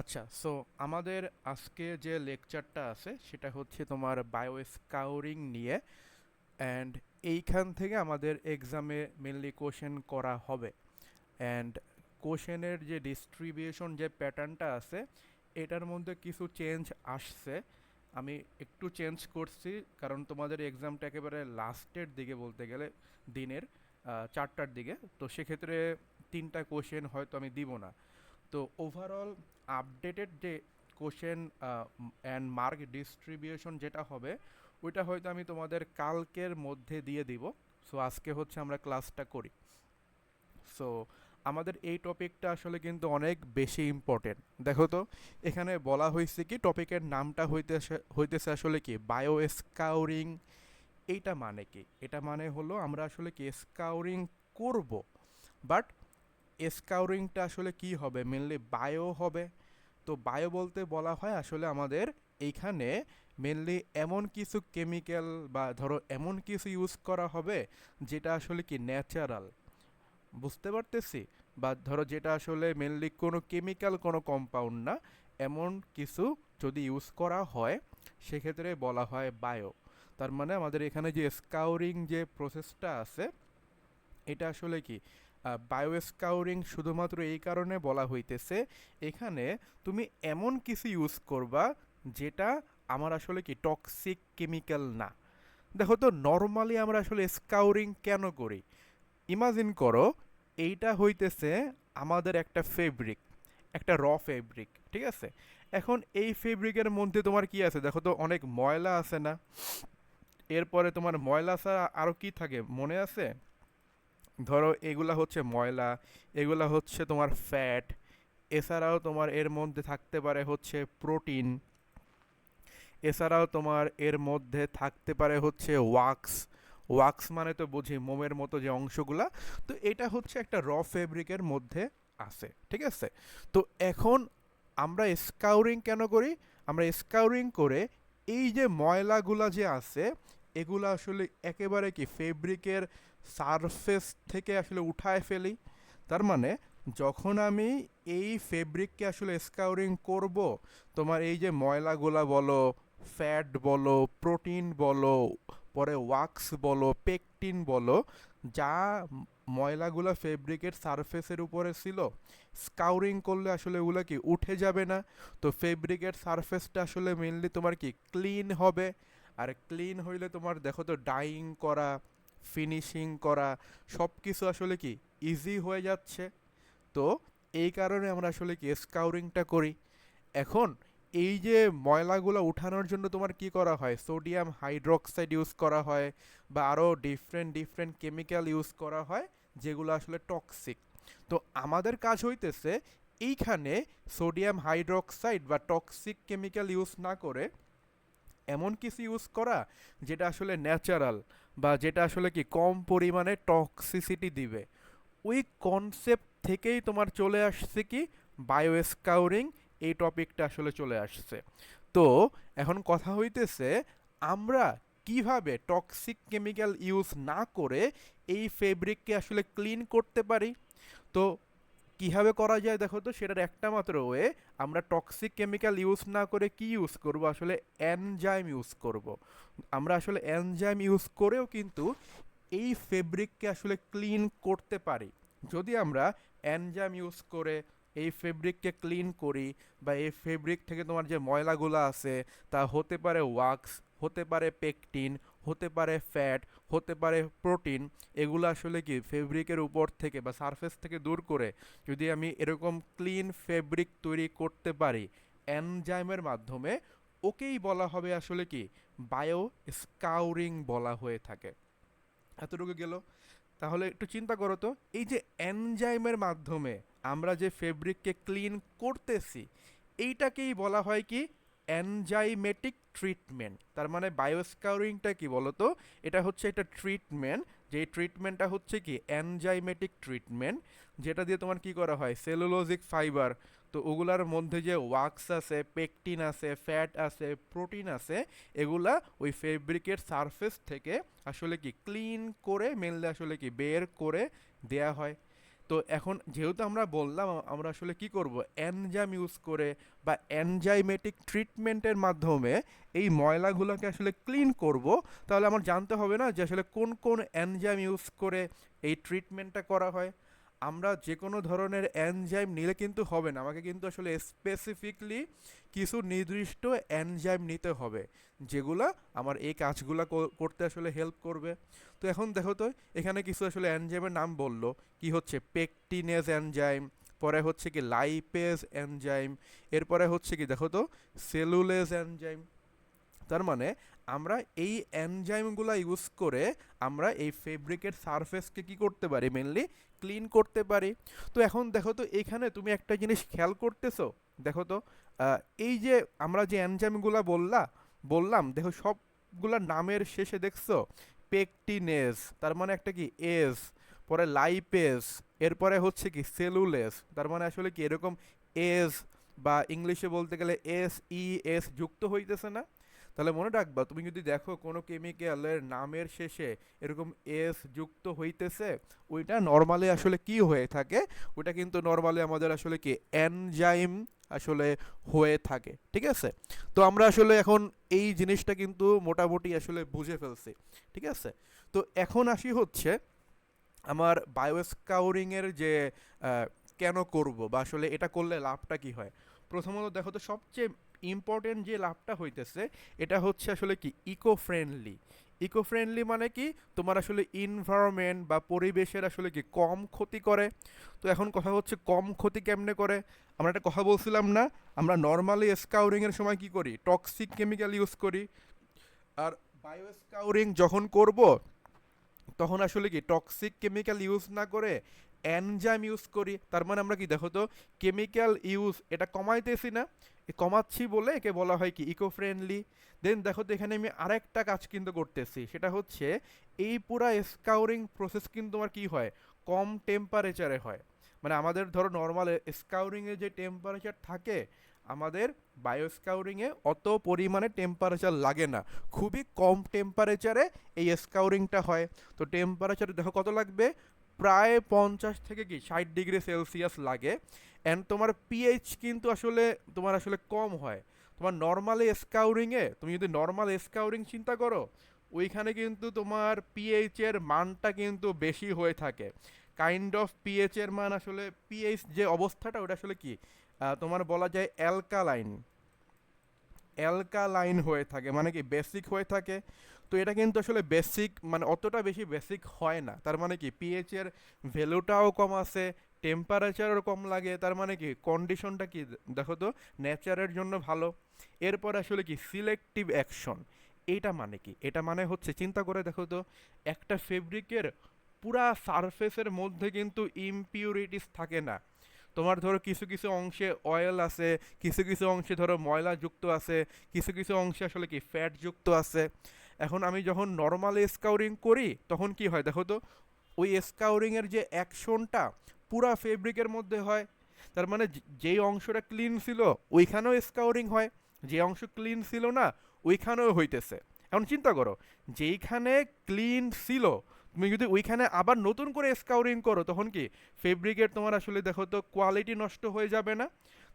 আচ্ছা, সো আমাদের আজকে যে লেকচারটা আছে সেটা হচ্ছে তোমার বায়ো স্কাউরিং নিয়ে। অ্যান্ড এইখান থেকে আমাদের এক্সামে মেনলি কোশ্চেন করা হবে। অ্যান্ড কোশ্চেনের যে ডিস্ট্রিবিউশন যে প্যাটার্নটা আছে এটার মধ্যে কিছু চেঞ্জ আসছে। আমি একটু চেঞ্জ করছি কারণ তোমাদের এক্সামটা একেবারে লাস্টের দিকে বলতে গেলে দিনের 4টার দিকে, তো সেক্ষেত্রে 3টা কোশ্চেন হয়তো আমি দিব না। তো ওভারঅল আপডেটেড যে কোশ্চেন অ্যান্ড মার্ক ডিস্ট্রিবিউশন যেটা হবে ওইটা হয়তো আমি তোমাদের কালকের মধ্যে দিয়ে দিব। সো আজকে হচ্ছে আমরা ক্লাসটা করি। সো আমাদের এই টপিকটা আসলে কিন্তু অনেক বেশি ইম্পর্টেন্ট। দেখো তো, এখানে বলা হয়েছে কি টপিকের নামটা হইতেছে আসলে কি বায়ো স্কাউরিং। এইটা মানে কি? এটা মানে হলো আমরা আসলে কি স্কাউরিং করব, বাট স্কাউরিংটা আসলে কি হবে, মেনলি বায়ো হবে। তো বায়ো বলতে বলা হয় আসলে আমাদের এইখানে মেনলি এমন কিছু কেমিক্যাল বা ধরো এমন কিছু ইউজ করা হবে যেটা আসলে কি ন্যাচারাল, বুঝতে পারতেছি। বা ধরো যেটা আসলে মেনলি কোনো কেমিক্যাল কোনো কম্পাউন্ড না, এমন কিছু যদি ইউজ করা হয় সেক্ষেত্রে বলা হয় বায়ো। তার মানে আমাদের এখানে যে স্কাউরিং যে প্রসেসটা আছে এটা আসলে কি বায়ো স্কাউরিং শুধুমাত্র এই কারণে বলা হইতেছে এখানে তুমি এমন কিছু ইউজ করবা যেটা আমার আসলে কি টক্সিক কেমিক্যাল না। দেখো তো, নর্মালি আমরা আসলে স্কাউরিং কেন করি? ইমাজিন করো, এইটা হইতেছে আমাদের একটা ফেব্রিক, একটা ফেব্রিক, ঠিক আছে? এখন এই ফেব্রিকের মধ্যে তোমার কি আছে দেখো তো, অনেক ময়লা আছে না? এরপরে তোমার ময়লা ছাড়া আরও কি থাকে মনে আছে? ধরো এগুলা হচ্ছে ময়লা, এগুলা হচ্ছে তোমার ফ্যাট, এছাড়াও তোমার এর মধ্যে থাকতে পারে হচ্ছে প্রোটিন, এছাড়াও তোমার এর মধ্যে থাকতে পারে হচ্ছে ওয়াক্স। ওয়াক্স মানে তো বুঝি মোমের মতো যে অংশগুলা। তো এটা হচ্ছে একটা ফেব্রিকের মধ্যে আছে, ঠিক আছে? তো এখন আমরা স্কাউরিং কেন করি? আমরা স্কাউরিং করে এই যে ময়লাগুলা যে আছে এগুলা আসলে একেবারে কি ফেব্রিকের সারফেস থেকে আসলে উঠায় ফেলি। তার মানে যখন আমি এই ফেব্রিককে আসলে স্কাউরিং করব, তোমার এই যে ময়লাগুলা বলো, ফ্যাট বলো, প্রোটিন বলো, পরে ওয়াক্স বলো, পেকটিন বলো, যা ময়লাগুলো ফেব্রিকের সারফেসের উপরে ছিল, স্কাউরিং করলে আসলে ওগুলো কি উঠে যাবে না? তো ফেব্রিকের সারফেসটা আসলে মেনলি তোমার কি ক্লিন হবে। আর ক্লিন হইলে তোমার দেখো তো ডাইং করা, ফিনিশিং করা, সব কিছু আসলে কি ইজি হয়ে যাচ্ছে। তো এই কারণে আমরা আসলে কি স্কাউরিংটা করি। এখন এই যে ময়লাগুলো উঠানোর জন্য তোমার কি করা হয়, সোডিয়াম হাইড্রোক্সাইড ইউজ করা হয়, বা আরও ডিফারেন্ট ডিফারেন্ট কেমিক্যাল ইউজ করা হয় যেগুলো আসলে টক্সিক। তো আমাদের কাজ হইতেছে এইখানে সোডিয়াম হাইড্রোক্সাইড বা টক্সিক কেমিক্যাল ইউজ না করে এমন কিছু ইউজ করা যেটা আসলে ন্যাচারাল, বা যেটা আসলে কি কম পরিমাণে টক্সিসিটি দিবে। ওই কনসেপ্ট থেকেই তোমার চলে আসছে কি বায়ো স্কাউরিং, এই টপিকটা আসলে চলে আসছে। তো এখন কথা হইতেছে আমরা কিভাবে টক্সিক কেমিক্যাল ইউজ না করে এই ফেব্রিককে আসলে ক্লিন করতে পারি। তো কিভাবে করা যায় দেখো তো, সেটার একটা মাত্র ওয়ে, আমরা টক্সিক কেমিক্যাল ইউজ না করে কি ইউজ করব, আসলে এনজাইম ইউজ করব। আমরা আসলে এনজাইম ইউজ করেও কিন্তু এই ফেব্রিককে আসলে ক্লিন করতে পারি। যদি আমরা এনজাইম ইউজ করে এই ফেব্রিককে ক্লিন করি, বা এই ফেব্রিক থেকে তোমার যে ময়লাগুলো আছে তা হতে পারে ওয়াক্স, হতে পারে পেকটিন, হতে পারে ফ্যাট, হতে পারে প্রোটিন, এগুলো আসলে কি ফেব্রিকের উপর থেকে বা সারফেস থেকে দূর করে যদি আমি এরকম ক্লিন ফেব্রিক তৈরি করতে পারি এনজাইমের মাধ্যমে, ওকেই বলা হবে আসলে কি বায়ো স্কাউরিং বলা হয়ে থাকে। এতটুকু গেল। তাহলে একটু চিন্তা করো তো, এই যে এনজাইমের মাধ্যমে আমরা যে ফেব্রিককে ক্লিন করতেছি এইটাকেই বলা হয় কি এনজাইমেটিক ট্রিটমেন্ট। তার মানে বায়োস্কাউরিংটা কি বলো তো, এটা হচ্ছে একটা ট্রিটমেন্ট, যে ট্রিটমেন্টটা হচ্ছে কি এনজাইমেটিক ট্রিটমেন্ট, যেটা দিয়ে তোমার কি করা হয় সেলুলোজিক ফাইবার, তো ওগুলার মধ্যে যে ওয়াক্স আছে, পেকটিন আছে, ফ্যাট আছে, প্রোটিন আছে, এগুলা ওই ফেব্রিকের সারফেস থেকে আসলে কি ক্লিন করে মেনলি আসলে কি বের করে দেয়া হয়। তো এখন যেহেতু আমরা বললাম আমরা আসলে কি করব, এনজাইম ইউজ করে বা এনজাইমেটিক ট্রিটমেন্টের মাধ্যমে এই ময়লাগুলোকে আসলে ক্লিন করব, তাহলে আমার জানতে হবে না যে আসলে কোন কোন এনজাইম ইউজ করে এই ট্রিটমেন্টটা করা হয়। আমরা যে কোনো ধরনের এনজাইম নিলে কিন্তু হবে না, আমাকে কিন্তু আসলে স্পেসিফিকলি কিছু নির্দিষ্ট এনজাইম নিতে হবে যেগুলা আমার এই কাজগুলা করতে আসলে হেল্প করবে। তো এখন দেখো তো, এখানে কিছু আসলে এনজাইমের নাম বললো, কি হচ্ছে পেকটিনেজ এনজাইম, পরে হচ্ছে কি লাইপেজ এনজাইম, এরপরে হচ্ছে কি দেখো তো সেলুলেজ এনজাইম। তার মানে আমরা এই এনজাইমগুলো ইউজ করে আমরা এই ফেব্রিকের সারফেসকে কি করতে পারি, মেনলি ক্লিন করতে পারি। তো এখন দেখো তো এখানে তুমি একটা জিনিস খেয়াল করতেছো, দেখো তো এই যে আমরা যে এনজাইমগুলো বললাম দেখো সবগুলা নামের শেষে দেখছো পেকটিনেজ, তার মানে একটা কি এস, পরে লাইপেজ, এরপরে হচ্ছে কি সেলুলেস, তার মানে আসলে কি এরকম এস বা ইংলিশে বলতে গেলে এস যুক্ত হইতেছে না। তাহলে মনে রাখবা, তুমি যদি দেখো কোনো কেমিক্যালের নামের শেষে এরকম এস যুক্ত হইতেছে, ওইটা নর্মালি আসলে কি হয়ে থাকে, ওইটা কিন্তু নর্মালি আমাদের আসলে কি এনজাইম আসলে হয়ে থাকে, ঠিক আছে। তো আমরা আসলে এখন এই জিনিসটা কিন্তু মোটামুটি আসলে বুঝে ফেলছি, ঠিক আছে। তো এখন আসি হচ্ছে আমার বায়োস্কাউরিংয়ের যে আহ, কেন করব বা আসলে এটা করলে লাভটা কি হয়। প্রথমত দেখো তো সবচেয়ে ইম্পর্টেন্ট যে লাভটা হইতেছে, এটা হচ্ছে আসলে কি ইকো ফ্রেন্ডলি। ইকো ফ্রেন্ডলি মানে কি, তোমার আসলে ইনভায়রনমেন্ট বা পরিবেশের আসলে কি কম ক্ষতি করে। তো এখন কথা হচ্ছে কম ক্ষতি কেমনে করে। আমরা একটা কথা বলছিলাম না, আমরা নর্মালি স্কাউরিংয়ের সময় কি করি, টক্সিক কেমিক্যাল ইউজ করি। আর বায়ো স্কাউরিং যখন করব তখন আসলে কি টক্সিক কেমিক্যাল ইউজ না করে এনজাইম ইউজ করি। তার মানে আমরা কি দেখো তো কেমিক্যাল ইউজ এটা কমাইতেছি না, কমাচ্ছি বলে একে বলা হয় কি ইকো ফ্রেন্ডলি। দেন দেখো তো এখানে আমি আরেকটা কাজ কিন্তু করতেছি, সেটা হচ্ছে এই পুরা স্কাউরিং প্রসেস কিন্তু আমার কি হয়, কম টেম্পারেচারে হয়। মানে আমাদের ধরো নর্মাল স্কাউরিংয়ে যে টেম্পারেচার থাকে, আমাদের বায়ো স্কাউরিংয়ে অত পরিমাণে টেম্পারেচার লাগে না, খুবই কম টেম্পারেচারে এই স্কাউরিংটা হয়। তো টেম্পারেচার দেখো কত লাগবে, প্রায় 50 থেকে 60 ডিগ্রি সেলসিয়াস লাগে। অ্যান্ড তোমার পিএইচ কিন্তু আসলে তোমার আসলে কম হয়। তোমার নর্মাল স্কাউরিংয়ে, তুমি যদি নর্মাল স্কাউরিং চিন্তা করো, ওইখানে কিন্তু তোমার পিএইচ এর মানটা কিন্তু বেশি হয়ে থাকে। কাইন্ড অফ পিএইচ এর মান আসলে পিএইচ যে অবস্থাটা ওটা আসলে কি তোমার বলা যায় অ্যালকালাইন, অ্যালকালাইন হয়ে থাকে, মানে কি বেসিক হয়ে থাকে। তো এটা কিন্তু আসলে বেসিক মানে অতটা বেশি বেসিক হয় না, তার মানে কি পিএইচ এর ভ্যালুটাও কম আছে, টেম্পারেচারও কম লাগে, তার মানে কি কন্ডিশনটা কি দেখো তো নেচারের জন্য ভালো। এরপর আসলে কি সিলেক্টিভ অ্যাকশন, এইটা মানে কি, এটা মানে হচ্ছে চিন্তা করে দেখো তো একটা ফেব্রিকের পুরা সারফেসের মধ্যে কিন্তু ইমপিউরিটিস থাকে না। তোমার ধরো কিছু কিছু অংশে অয়েল আছে, কিছু কিছু অংশে ধরো ময়লা যুক্ত আছে, কিছু কিছু অংশে আসলে কি ফ্যাট যুক্ত আছে। এখন আমি যখন নর্মাল স্কাউরিং করি তখন কি হয় দেখো তো, ওই স্কাউরিংয়ের যে অ্যাকশনটা পুরা ফেব্রিকের মধ্যে হয়। তার মানে যেই অংশটা ক্লিন ছিল ওইখানেও স্কাউরিং হয়, যে অংশ ক্লিন ছিল না ওইখানেও হইতেছে। এখন চিন্তা করো, যেইখানে ক্লিন ছিল তুমি যদি ওইখানে আবার নতুন করে স্কাউরিং করো, তখন কি ফেব্রিকের তোমার আসলে দেখো তো কোয়ালিটি নষ্ট হয়ে যাবে না।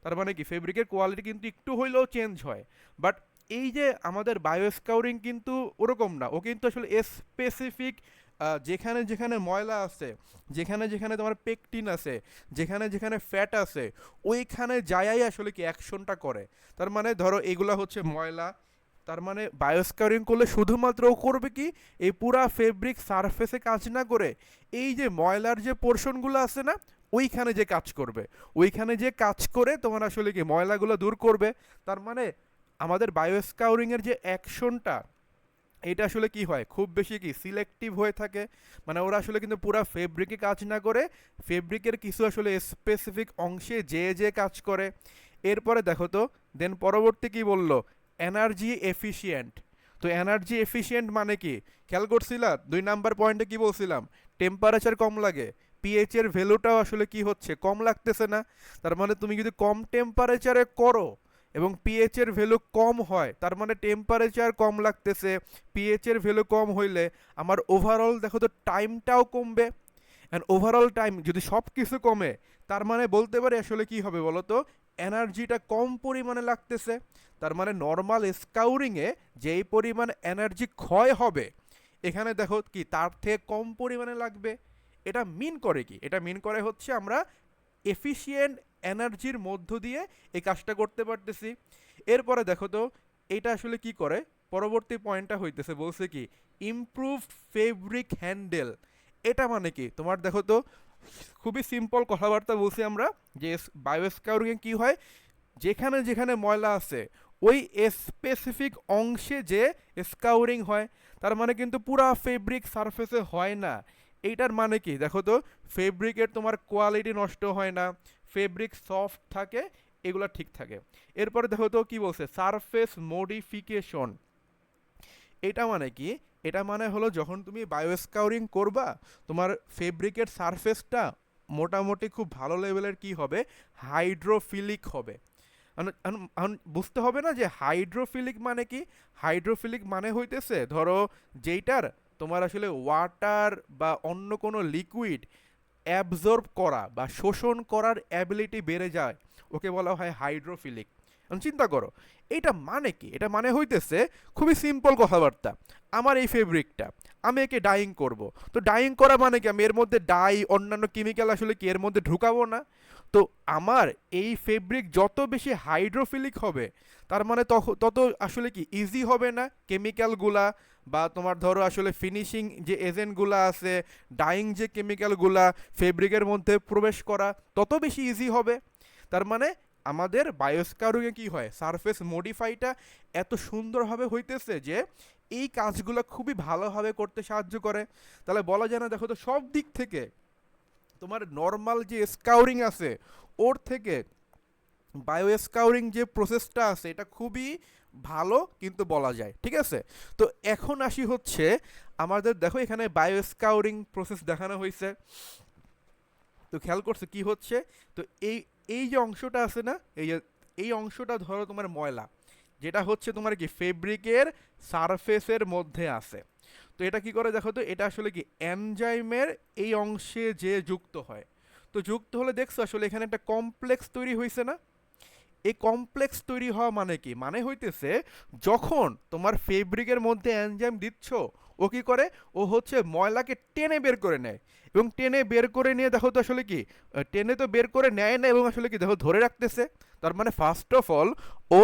তার মানে কি ফেব্রিকের কোয়ালিটি কিন্তু একটু হইলেও চেঞ্জ হয়। বাট এই যে আমাদের বায়ো স্কাউরিং কিন্তু ওরকম না, ও কিন্তু আসলে স্পেসিফিক যেখানে যেখানে ময়লা আছে, যেখানে যেখানে তোমার পেকটিন আছে, যেখানে যেখানে ফ্যাট আছে, ওইখানে যায়াই আসলে কি অ্যাকশনটা করে। তার মানে ধরো এগুলা হচ্ছে ময়লা, তার মানে বায়োস্কারিং করলে শুধুমাত্র ও করবে কি, এই পুরা ফেব্রিক সারফেসে কাজ না করে এই যে ময়লার যে পোর্শনগুলো আছে না, ওইখানে যে কাজ করবে, ওইখানে যে কাজ করে তোমার আসলে কি ময়লাগুলো দূর করবে। তার মানে আমাদের বায়োস্কাউরিংয়ের যে অ্যাকশনটা, এটা আসলে কি হয় খুব বেশি কি সিলেক্টিভ হয়ে থাকে। মানে ওরা আসলে কিন্তু পুরা ফেব্রিকে কাজ না করে ফেব্রিকের কিছু আসলে স্পেসিফিক অংশে যে যে কাজ করে। এরপরে দেখো তো দেন পরবর্তী কি বললো, এনার্জি এফিশিয়েন্ট। তো এনার্জি এফিশিয়েন্ট মানে কি, খেয়াল করছিলা 2 নাম্বার পয়েন্টে কি বলছিলাম, টেম্পারেচার কম লাগে, পিএইচ এর ভ্যালুটাও আসলে কি হচ্ছে কম লাগতেছে না। তার মানে তুমি যদি কম টেম্পারেচারে করো এবং পিএইচ এর ভ্যালু কম হয়, তার মানে টেম্পারেচার কম লাগতেছে, পিএইচ এর ভ্যালু কম হইলে আমার ওভারঅল দেখো তো টাইমটাও কমবে। অ্যান্ড ওভারঅল টাইম যদি সব কিছু কমে, তার মানে বলতে পারি আসলে কি হবে বলো তো, এনার্জিটা কম পরিমাণে লাগতেছে। তার মানে নর্মাল স্কাউরিংয়ে যেই পরিমাণ এনার্জি ক্ষয় হবে, এখানে দেখো কি তার থেকে কম পরিমাণে লাগবে। এটা মিন করে কি, এটা মিন করে হচ্ছে আমরা এফিশিয়েন্ট এনার্জির মধ্য দিয়ে এই কাজটা করতে পারতেছি। এরপরে দেখো তো এটা আসলে কি করে, পরবর্তী পয়েন্টটা হইতেছে বলছে কি ইমপ্রুভড ফেব্রিক হ্যান্ডেল। এটা মানে কি তোমার দেখো তো, খুবই সিম্পল কথাবার্তা বলছি আমরা, যে বায়োস্কাউরিংয়ে কি হয়, যেখানে যেখানে ময়লা আছে ওই স্পেসিফিক অংশে যে স্কাউরিং হয়, তার মানে কিন্তু পুরা ফেব্রিক সারফেসে হয় না। এইটার মানে কি দেখো তো, ফেব্রিকের তোমার কোয়ালিটি নষ্ট হয় না, ফেব্রিক সফট থাকে, এগুলো ঠিক থাকে। এরপরে দেখো তো কি বলছে, সারফেস মডিফিকেশন। এটা মানে কি, এটা মানে হলো যখন তুমি বায়োস্কাউরিং করবা, তোমার ফেব্রিকের সারফেসটা মোটামুটি খুব ভালো লেভেলের কি হবে, হাইড্রোফিলিক হবে। এখন বুঝতে হবে না যে হাইড্রোফিলিক মানে কি। হাইড্রোফিলিক মানে হইতেছে ধরো যেইটার তোমার আসলে ওয়াটার বা অন্য কোনো লিকুইড অ্যাবজর্ব করা বা শোষণ করার অ্যাবিলিটি বেড়ে যায়, ওকে বলা হয় হাইড্রোফিলিক। চিন্তা করো এইটা মানে কি, এটা মানে হইতেছে খুবই সিম্পল কথাবার্তা, আমার এই ফেব্রিকটা আমি একে ডাইং করব, তো ডাইং করা মানে কি আমি এর মধ্যে ডাই অন্যান্য কেমিক্যাল আসলে কি এর মধ্যে ঢুকাবো না। তো আমার এই ফেব্রিক যত বেশি হাইড্রোফিলিক হবে, তার মানে তত আসলে কি ইজি হবে না কেমিক্যালগুলা, বা তোমার ধরো আসলে ফিনিশিং যে এজেন্টগুলা আছে, ডাইং যে কেমিক্যালগুলা ফেব্রিকের মধ্যে প্রবেশ করা তত বেশি ইজি হবে। তার মানে আমাদের বায়োস্কারিংয়ে কি হয়, সারফেস মডিফাইটা এত সুন্দরভাবে হইতেছে যে এই কাজগুলো খুবই ভালোভাবে করতে সাহায্য করে। তাহলে বলা যায় না দেখো তো সব দিক থেকে তোমার নর্মাল যে স্কাউরিং আছে ওর থেকে বায়ো স্কাউরিং যে প্রসেসটা আছে এটা খুবই ভালো কিন্তু বলা যায়, ঠিক আছে। তো এখন আসি হচ্ছে আমাদের দেখো এখানে বায়ো স্কাউরিং প্রসেস দেখানো হয়েছে, তো খেয়াল করছে কি হচ্ছে, তো এই এই যে অংশটা আছে না, এই অংশটা ধরো তোমার ময়লা, যেটা হচ্ছে তোমার কি ফেব্রিকের সারফেসের মধ্যে আছে। তো এটা কি করে দেখো তো, এটা আসলে কি এনজাইমের এই অংশে যে যুক্ত হয়। তো যুক্ত হলে দেখছো আসলে এখানে একটা কমপ্লেক্স তৈরি হয়েছে না। এই কমপ্লেক্স তৈরি হওয়া মানে কি, মানে হইতেছে যখন তোমার ফেব্রিকের মধ্যে এনজাইম দিচ্ছ, ও কি করে, ও হচ্ছে ময়লাকে টেনে বের করে নেয়, এবং টেনে বের করে নিয়ে দেখো তো আসলে কি টেনে তো বের করে নেয় না, এবং আসলে কি দেখো ধরে রাখতেছে। তার মানে ফার্স্ট অফ অল ও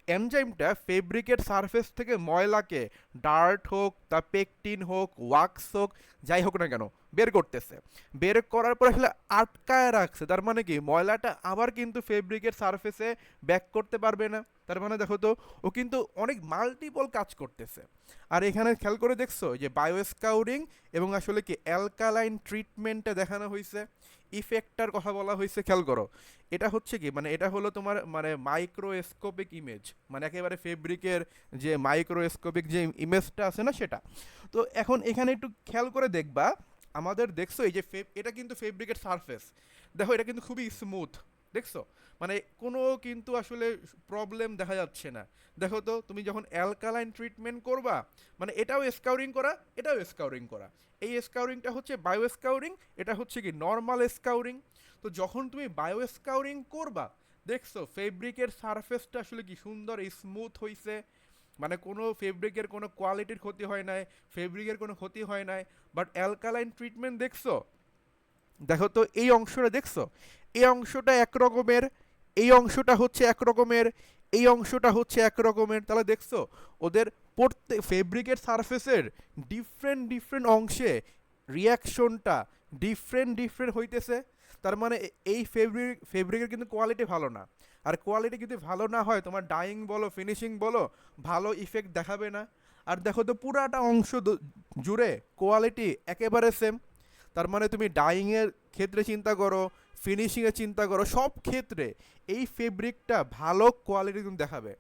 এনজাইমটা ফেব্রিকের সারফেস থেকে ময়লাকে, ডার্ট হোক তা পেকটিন হোক ওয়াক্স হোক যাই হোক না কেন, বের করতেছে। বের করার পর আসলে আটকায় রাখছে, তার মানে কি ময়লাটা আবার কিন্তু ফেব্রিকের সারফেসে ব্যাক করতে পারবে না। তার মানে দেখো তো ও কিন্তু অনেক মাল্টিপল কাজ করতেছে। আর এখানে খেয়াল করে দেখছো যে বায়োস্কাউরিং এবং আসলে কি অ্যালকালাইন ট্রিটমেন্টে দেখানো হয়েছে, ইফেক্টটার কথা বলা হয়েছে, খেয়াল করো। এটা হচ্ছে কি মানে এটা হলো তোমার মানে মাইক্রোস্কোপিক ইমেজ, মানে একেবারে ফেব্রিকের যে মাইক্রোস্কোপিক যে ইমেজটা আছে না সেটা। তো এখন এখানে একটু খেয়াল করে দেখবা, আমাদের দেখছো এই যে এটা কিন্তু ফেব্রিকের সারফেস, দেখো এটা কিন্তু খুবই স্মুথ, দেখছো, মানে কোনো কিন্তু আসলে প্রবলেম দেখা যাচ্ছে না। দেখো তো তুমি যখন অ্যালকালাইন ট্রিটমেন্ট করবা, মানে এটাও স্কাউরিং করা, এটাও স্কাউরিং করা, এই স্কাউরিংটা হচ্ছে বায়ো স্কাউরিং, এটা হচ্ছে কি নর্মাল স্কাউরিং। তো যখন তুমি বায়ো স্কাউরিং করবা, দেখছো ফেব্রিকের সারফেসটা আসলে কি সুন্দর স্মুথ হইছে, মানে কোনো ফেব্রিকের কোনো কোয়ালিটির ক্ষতি হয় নাই, ফেব্রিকের কোনো ক্ষতি হয় নাই। বাট অ্যালকালাইন ট্রিটমেন্ট দেখছো, দেখো তো এই অংশটা দেখছো, এই অংশটা একরকমের, এই অংশটা হচ্ছে একরকমের, এই অংশটা হচ্ছে একরকমের, তাহলে দেখছো ওদের প্রত্যেক ফেব্রিকের সারফেসের ডিফারেন্ট ডিফারেন্ট অংশে রিয়াকশনটা ডিফারেন্ট ডিফারেন্ট হইতেছে। তার মানে এই ফেব্রিকের কিন্তু কোয়ালিটি ভালো না, আর কোয়ালিটি যদি ভালো না হয় তোমার ডাইং বলো ফিনিশিং বলো ভালো ইফেক্ট দেখাবে না। আর দেখো তো পুরাটা অংশ জুড়ে কোয়ালিটি একেবারে সেম। তার মানে তুমি ডাইংয়ের ক্ষেত্রে চিন্তা করো, ফিনিশিংয়ে চিন্তা করো, সব ক্ষেত্রে এই ফেব্রিকটা ভালো কোয়ালিটি তুমি দেখাবে।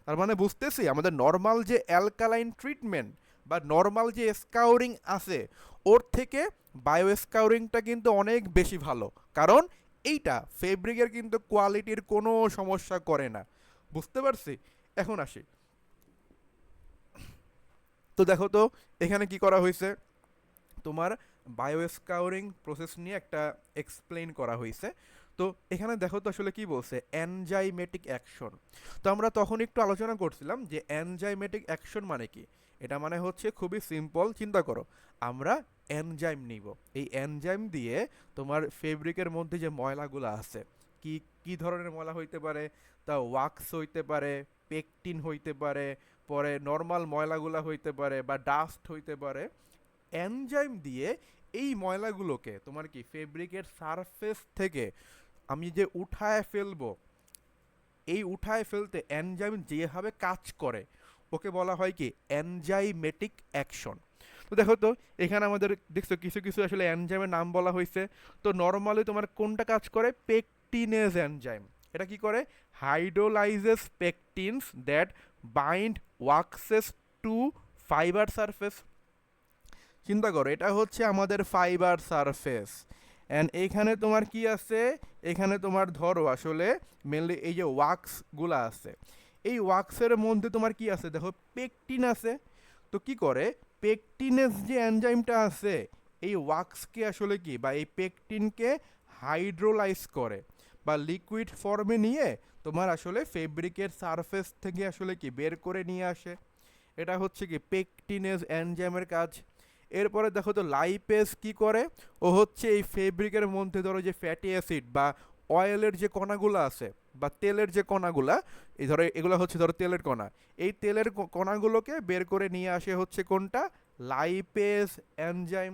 তার মানে বুঝতেছি আমাদের নর্মাল যে অ্যালকালাইন ট্রিটমেন্ট বা নর্মাল যে স্কাউরিং আছে ওর থেকে বায়ো স্কাউরিংটা কিন্তু অনেক বেশি ভালো, কারণ এইটা ফেব্রিকের কিন্তু কোয়ালিটির কোনো সমস্যা করে না। বুঝতে পারছি। এখন আসি, তো দেখো তো এখানে কি করা হয়েছে, তোমার বায়োস্কাউরিং প্রসেস নিয়ে একটা এক্সপ্লেইন করা হয়েছে। তো এখানে দেখো তো আসলে কি বলছে, এনজাইমেটিক অ্যাকশন। তো আমরা তখন একটু আলোচনা করছিলাম যে এনজাইমেটিক অ্যাকশন মানে কি। এটা মানে হচ্ছে খুবই সিম্পল, চিন্তা করো, আমরা এনজাইম নিব, এই এনজাইম দিয়ে তোমার ফেব্রিকের মধ্যে যে ময়লাগুলো আছে, কি কি ধরনের ময়লা হইতে পারে, তা ওয়াক্স হইতে পারে, পেকটিন হইতে পারে, পরে নর্মাল ময়লাগুলা হইতে পারে, বা ডাস্ট হইতে পারে, এনজাইম দিয়ে এই ময়লাগুলোকে তোমার কি ফেব্রিকের সারফেস থেকে আমি যে উঠায় ফেলবো, এই উঠায় ফেলতে এনজাইম যেভাবে কাজ করে ওকে বলা হয় কি এনজাইমেটিক অ্যাকশন। তো দেখো তো এখানে আমাদের দেখছো কিছু কিছু আসলে এনজাইমের নাম বলা হয়েছে। তো নর্মালি তোমার কোনটা কাজ করে, পেকটিনেজ এনজাইম। এটা কি করে, hydrolyses pectins that bind waxes to fibre surface. চিন্তা করো, এটা হচ্ছে আমাদের ফাইবার সারফেস, অ্যান্ড এইখানে তোমার কি আছে, এখানে তোমার ধরো আসলে মেনলি এই যে ওয়াক্সগুলো আছে, এই ওয়াক্সের মধ্যে তোমার কি আছে দেখো, পেকটিন আছে। তো কি করে, পেকটিনেস যে এনজাইমটা আছে এই ওয়াক্সকে আসলে কি, বা এই পেকটিনকে হাইড্রোলাইজ করে, বা লিকুইড ফর্মে নিয়ে তোমার আসলে ফেব্রিকের সারফেস থেকে আসলে কি বের করে নিয়ে আসে। এটা হচ্ছে কি পেকটিনেজ এনজাইমের কাজ। এরপরে দেখো তো লাইপেজ কি করে, ও হচ্ছে এই ফেব্রিকের মধ্যে ধরো যে ফ্যাটি অ্যাসিড বা অয়েলের যে কণাগুলো আছে, বা তেলের যে কণাগুলা, এই ধরো এগুলো হচ্ছে ধরো তেলের কণা, এই তেলের কণাগুলোকে বের করে নিয়ে আসে হচ্ছে কোনটা, লাইপেজ এনজাইম।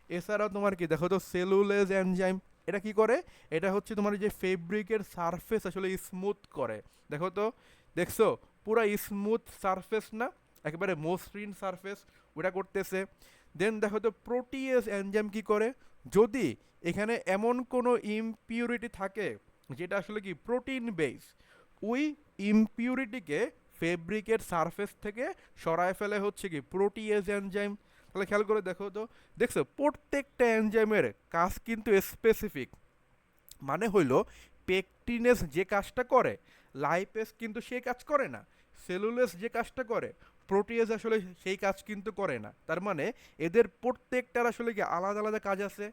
এছাড়াও তোমার কি দেখো তো সেলুলেজ এনজাইম। এটা কি করে, এটা হচ্ছে তোমার যে ফেব্রিকের সারফেস আসলে স্মুথ করে। দেখো তো, দেখছো পুরা স্মুথ সারফেস না, একেবারে মসৃণ সারফেস, ওটা করতেছে। দেন দেখো তো প্রোটিয়েজ এনজাইম কি করে, যদি এখানে এমন কোনো ইমপিউরিটি থাকে যেটা আসলে কি প্রোটিন বেস, ওই ইমপিউরিটিকে ফেব্রিকের সারফেস থেকে সরায় ফেলে হচ্ছে কি প্রোটিয়েজ এনজাইম। তাহলে খেয়াল করে দেখো তো, দেখছো প্রত্যেকটা এনজাইমের কাজ কিন্তু স্পেসিফিক। মানে হইল পেকটিনেস যে কাজটা করে লাইপেস কিন্তু সেই কাজ করে না, সেলুলেস যে কাজটা করে প্রোটিয়েজ আসলে সেই কাজ কিন্তু করে না। তার মানে এদের প্রত্যেকটার আসলে কি আলাদা আলাদা কাজ আছে।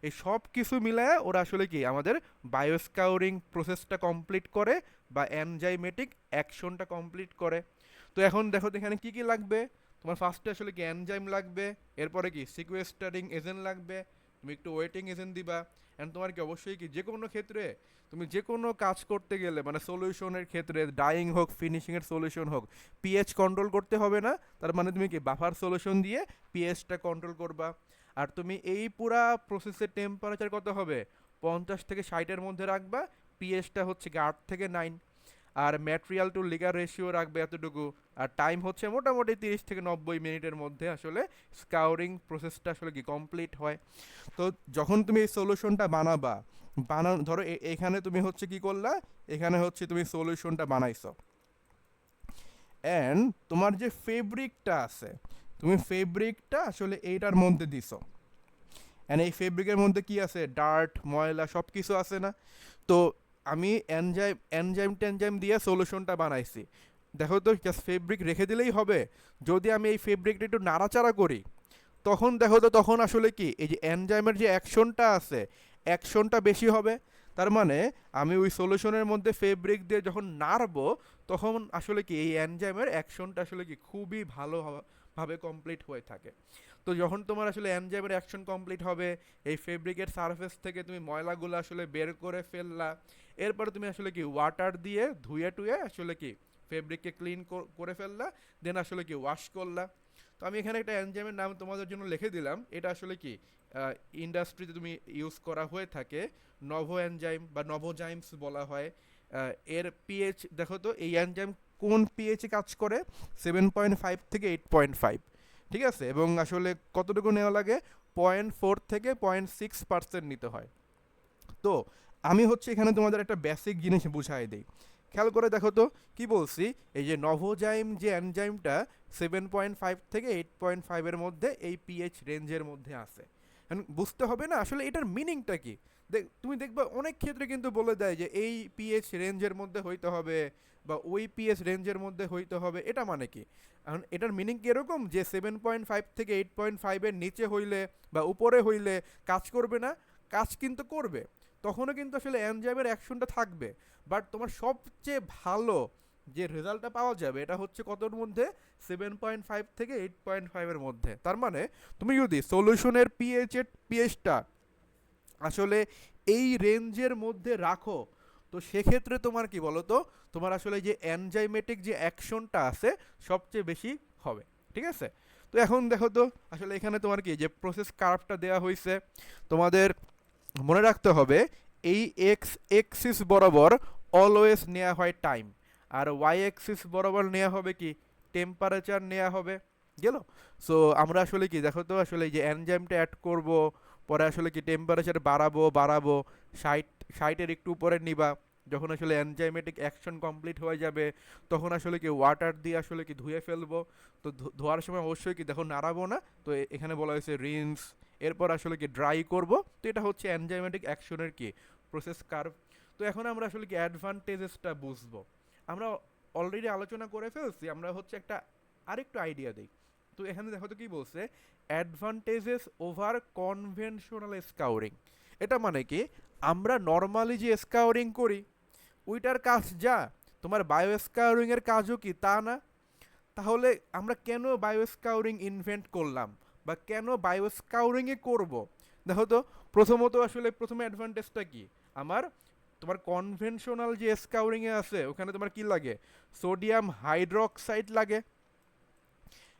এই সব কিছু মিলায় ওরা আসলে কি আমাদের বায়োস্কাউরিং প্রসেসটা কমপ্লিট করে, বা এনজাইমেটিক অ্যাকশনটা কমপ্লিট করে। তো এখন দেখো তো এখানে কি কি লাগবে, তোমার ফার্স্টে আসলে কি এনজাইম লাগবে, এরপরে কি সিকুয়েস্টারিং এজেন্ট লাগবে, তুমি একটু ওয়েটিং এজেন্ট দিবা। অ্যান্ড তোমার কি অবশ্যই কি যে কোনো ক্ষেত্রে তুমি যে কোনো কাজ করতে গেলে, মানে সলিউশনের ক্ষেত্রে ডাইং হোক ফিনিশিংয়ের সলিউশন হোক, পিএইচ কন্ট্রোল করতে হবে না। তার মানে তুমি কি বাফার সলিউশন দিয়ে পিএইচটা কন্ট্রোল করবা। আর তুমি এই পুরা প্রসেসের টেম্পারেচার কত হবে, 50 থেকে 60-এর মধ্যে রাখবা। পিএইচটা হচ্ছে কি 8 থেকে 9। আর ম্যাটেরিয়াল টু লিগার রেশিও রাখবে এতটুকু। আর টাইম হচ্ছে মোটামুটি 30 থেকে 90 মিনিটের মধ্যে আসলে স্কাউরিং প্রসেসটা আসলে কি কমপ্লিট হয়। তো যখন তুমি এই সলিউশনটা বানাবা, ধরো এখানে তুমি হচ্ছে কি করলা, এখানে হচ্ছে তুমি সলিউশনটা বানাইছো, অ্যান্ড তোমার যে ফেব্রিকটা আছে, তুমি ফেব্রিকটা আসলে এইটার মধ্যে দিছো, অ্যান্ড এই ফেব্রিকের মধ্যে কি আছে, ডার্ট ময়লা সব কিছু আছে না। তো আমি এনজাইম এনজাইম টেনজাইম দিয়ে সলিউশনটা বানাইছি। দেখো তো জাস্ট ফেব্রিক রেখে দিলেই হবে? যদি আমি এই ফেব্রিকটা একটু নাড়াচাড়া করি, তখন দেখো তো তখন আসলে কি এই যে এনজাইমের যে অ্যাকশনটা আছে, অ্যাকশনটা বেশি হবে। তার মানে আমি ওই সলিউশনের মধ্যে ফেব্রিক দিয়ে যখন নাড়বো, তখন আসলে কি এই এনজাইমের অ্যাকশনটা আসলে কি খুবই ভালোভাবে কমপ্লিট হয়ে থাকে। তো যখন তোমার আসলে এনজাইমের অ্যাকশন কমপ্লিট হবে, এই ফেব্রিকের সারফেস থেকে তুমি ময়লাগুলো আসলে বের করে ফেললা। এরপরে তুমি আসলে কি ওয়াটার দিয়ে ধুয়ে টুয়ে আসলে কি ফেব্রিককে ক্লিন করে ফেললা। দেন আসলে কি ওয়াশ করলা। তো আমি এখানে একটা এনজাইমের নাম তোমাদের জন্য লিখে দিলাম। এটা আসলে কি ইন্ডাস্ট্রিতে তুমি ইউজ করা হয়ে থাকে, নভো এনজাইম বা নভোজাইমস বলা হয়। এর পিএইচ দেখো তো, এই এনজাইম কোন পিএইচে কাজ করে, 7.5 থেকে 8.5। ঠিক আছে, এবং আসলে কতটুকু নেওয়া লাগে, 0.4 থেকে 0.6% নিতে হয়। তো আমি হচ্ছে এখানে তোমাদের একটা বেসিক জিনিস বুঝাই দিই। খেয়াল করে দেখো তো কি বলছি, এই যে নভোজাইম যে এনজাইমটা 7.5 থেকে 8.5-এর মধ্যে এই পিএইচ রেঞ্জের মধ্যে আছে। বুঝতে হবে না আসলে এটার মিনিংটা কি। তুমি দেখবা অনেক ক্ষেত্রে কিন্তু বলে দেয় যে এই পিএইচ রেঞ্জের মধ্যে হইতে হবে বা ওই পিএইচ রেঞ্জের মধ্যে হইতে হবে। এটা মানে কি? এখন এটার মিনিং কি এরকম যে 7.5 থেকে 8.5 এর নিচে হইলে বা উপরে হইলে কাজ করবে না? কাজ কিন্তু করবে। তখনও কিন্তু আসলে এনজাইমের অ্যাকশনটা থাকবে। বাট তোমার সবচেয়ে ভালো যে রেজাল্টটা পাওয়া যাবে এটা হচ্ছে কতর মধ্যে? 7.5 থেকে 8.5 এর মধ্যে। তার মানে তুমি যদি সলিউশনের পিএইচটা আসলে এই রেঞ্জের মধ্যে রাখো, তো সেক্ষেত্রে তোমার কি বলো তো, তোমার আসলে যে এনজাইমেটিক যে অ্যাকশনটা আছে সবচেয়ে বেশি হবে। ঠিক আছে? তো এখন দেখো তো আসলে এখানে তোমার কি যে প্রসেস কার্ভটা দেওয়া হয়েছে, তোমাদের মনে রাখতে হবে এই এক্স এক্সিস বরাবর অলওয়েজ নেওয়া হয় টাইম, আর ওয়াই এক্সিস বরাবর নেওয়া হবে কি টেম্পারেচার নেওয়া হবে। গেল? সো আমরা আসলে কি দেখো তো আসলে এই যে এনজাইমটা অ্যাড করব, পরে আসলে কি টেম্পারেচার বাড়াবো বাড়াবো, 60 একটু উপরে নিবা। যখন আসলে এনজাইমেটিক অ্যাকশন কমপ্লিট হয়ে যাবে তখন আসলে কি ওয়াটার দিয়ে আসলে কি ধুয়ে ফেলবো। তো ধোয়ার সময় অবশ্যই কি দেখো নাড়াবো না, তো এখানে বলা হয়েছে রিন্স। এরপর আসলে কি ড্রাই করব। তো এটা হচ্ছে এনজাইমেটিক অ্যাকশনের কি প্রসেস কার্ভ। তো এখন আমরা আসলে কি অ্যাডভান্টেজেসটা বুঝবো। আমরা অলরেডি আলোচনা করে ফেলছি, আমরা হচ্ছে একটা আরেকটু আইডিয়া দিই। তো এখানে দেখো তো কি বলছে, অ্যাডভান্টেজেস ওভার কনভেনশনাল স্কাউরিং। এটা মানে কি, আমরা নর্মালি যে স্কাউরিং করি ওইটার কাজ যা, তোমার বায়ো স্কাউরিং এর কাজও কি তা না। তাহলে আমরা কেন বায়ো স্কাউরিং ইনভেন্ট করলাম বা কেন বায়ো স্কাউরিংয়ে করব? দেখো তো, প্রথমত আসলে প্রথমে অ্যাডভান্টেজটা কি আমার, তোমার কনভেনশনাল যে স্কাউরিংয়ে আছে ওখানে তোমার কি লাগে, সোডিয়াম হাইড্রোক্সাইড লাগে।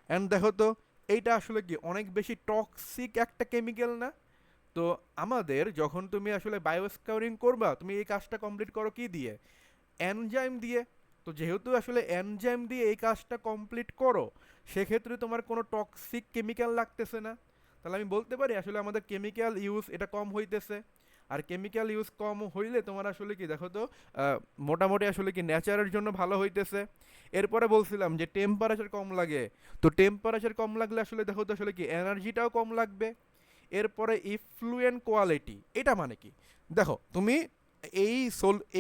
অ্যান্ড দেখো তো এইটা আসলে কি অনেক বেশি টক্সিক একটা কেমিক্যাল না? তো আমাদের যখন তুমি আসলে বায়ো স্কাউরিং করবা তুমি এই কাজটা কমপ্লিট করো কি দিয়ে, এনজাইম দিয়ে। তো যেহেতু আসলে এনজাইম দিয়ে এই কাজটা কমপ্লিট করো, সেক্ষেত্রে তোমার কোনো টক্সিক কেমিক্যাল লাগতেছে না। তাহলে আমি বলতে পারি আসলে আমাদের কেমিক্যাল ইউজ এটা কম হইতেছে। আর কেমিক্যাল ইউজ কম হইলে তোমার আসলে কি দেখো তো মোটামুটি আসলে কি নেচারের জন্য ভালো হইতেছে। এরপরে বলছিলাম যে টেম্পারেচার কম লাগে। তো টেম্পারেচার কম লাগলে আসলে দেখো তো আসলে কি এনার্জিটাও কম লাগবে। এরপরে ইফ্লুয়েন্ট কোয়ালিটি, এটা মানে কি, দেখো তুমি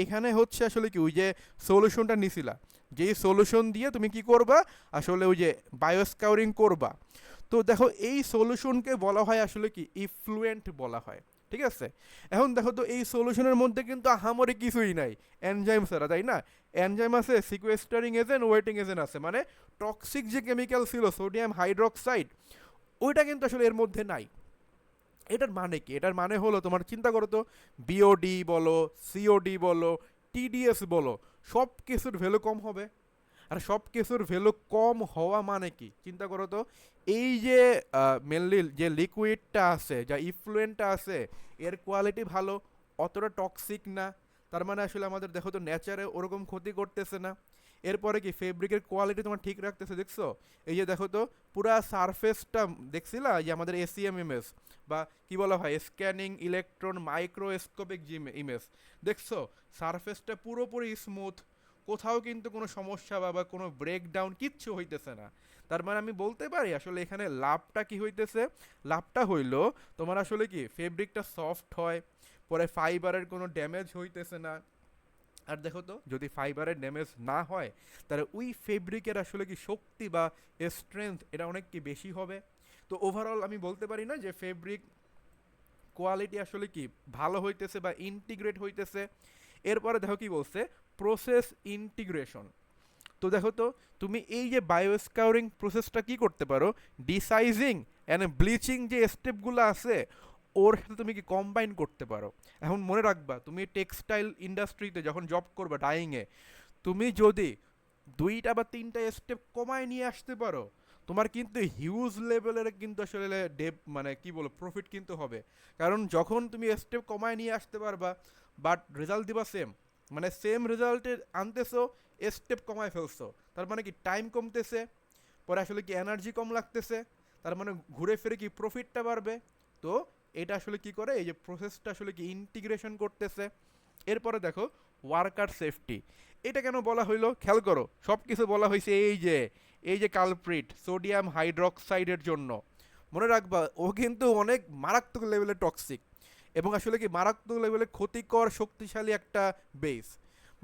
এখানে হচ্ছে আসলে কি ওই যে সলিউশনটা নিছিলা, যেই সলিউশন দিয়ে তুমি কি করবা আসলে ওই যে বায়োস্কাউরিং করবা। তো দেখো এই সলিউশনকে বলা হয় আসলে কি ইফ্লুয়েন্ট বলা হয়। ঠিক আছে? এখন দেখো তো এই সলিউশনের মধ্যে কিন্তু আহামরি কিছুই নাই এনজাইম ছাড়া, তাই না? এনজাইম আছে, সিকুয়েস্টারিং এজেন্ট, ওয়েটিং এজেন্ট আছে, মানে টক্সিক যে কেমিক্যাল ছিল সোডিয়াম হাইড্রোক্সাইড ওইটা কিন্তু আসলে এর মধ্যে নাই। এটার মানে কি, এটার মানে হলো তোমার চিন্তা করো তো, বিওডি বলো, সিওডি বলো, টিডিএস বলো, সব কিছুর ভ্যালু কম হবে। আর সব কিছুর ভ্যালু কম হওয়া মানে কি চিন্তা করো তো, এই যে মেনলি যে লিকুইডটা আছে যা ইফ্লুয়েন্টটা আছে এর কোয়ালিটি ভালো, অতটা টক্সিক না। তার মানে আসলে আমাদের দেখো তো নেচারে ওরকম ক্ষতি করতেছে না। এরপরে কি ফেব্রিকের কোয়ালিটি তোমার ঠিক রাখতেছে, দেখছো? এই যে দেখো তো পুরা সারফেসটা দেখছিলা যে আমাদের এসিএমএমএস বা কি বলা হয় স্ক্যানিং ইলেকট্রন মাইক্রোস্কোপিক ইমেজ, দেখছো সারফেসটা পুরোপুরি স্মুথ, কোথাও কিন্তু কোনো সমস্যা বা কোনো ব্রেকডাউন কিচ্ছু হইতেছে না। তার মানে আমি বলতে পারি আসলে এখানে লাভটা কি হইতেছে, লাভটা হইলো তোমার আসলে কি ফেব্রিকটা সফট হয়, পরে ফাইবারের কোনো ড্যামেজ হইতেছে না। আর দেখো তো যদি ফাইবারের ড্যামেজ না হয় তাহলে ওই ফেব্রিকের আসলে কি শক্তি বা স্ট্রেংথ এটা অনেক কি বেশি হবে। তো ওভারঅল আমি বলতে পারি না যে ফেব্রিক কোয়ালিটি আসলে কি ভালো হইতেছে বা ইন্টিগ্রেট হইতেছে। এরপরে দেখো কি বলছে, প্রসেস ইন্টিগ্রেশন। তো দেখো তো তুমি এই যে বায়োস্কাউরিং প্রসেসটা কি করতে পারো, ডিসাইজিং অ্যান্ড ব্লিচিং যে স্টেপগুলো আছে ওর সাথে তুমি কি কম্বাইন করতে পারো। এখন মনে রাখবা তুমি টেক্সটাইল ইন্ডাস্ট্রিতে যখন জব করবা ডাইংয়ে, তুমি যদি 2টা বা 3টা স্টেপ কমায় নিয়ে আসতে পারো তোমার কিন্তু হিউজ লেভেলের কিন্তু আসলে মানে কি বলো প্রফিট কিন্তু হবে। কারণ যখন তুমি স্টেপ কমায় নিয়ে আসতে পারবা বাট রেজাল্ট দিবা সেম, মানে সেম রেজাল্টে আনতেছো, স্টেপ কমায় ফেলছো, তার মানে কি টাইম কমতেছে, পরে আসলে কি এনার্জি কম লাগতেছে, তার মানে ঘুরে ফিরে কি প্রফিটটা বাড়বে। তো এটা আসলে কি করে, এই যে প্রসেসটা আসলে কি ইন্টিগ্রেশন করতেছে। এরপরে দেখো ওয়ার্কার সেফটি, এটা কেন বলা হইলো খেয়াল করো, সব কিছু বলা হয়েছে এই যে কালপ্রিট সোডিয়াম হাইড্রোক্সাইডের জন্য। মনে রাখবা ও কিন্তু অনেক মারাত্মক লেভেলের টক্সিক। এবং আসলে কি মারাত্মক লেভেলে ক্ষতিকর শক্তিশালী একটা বেস।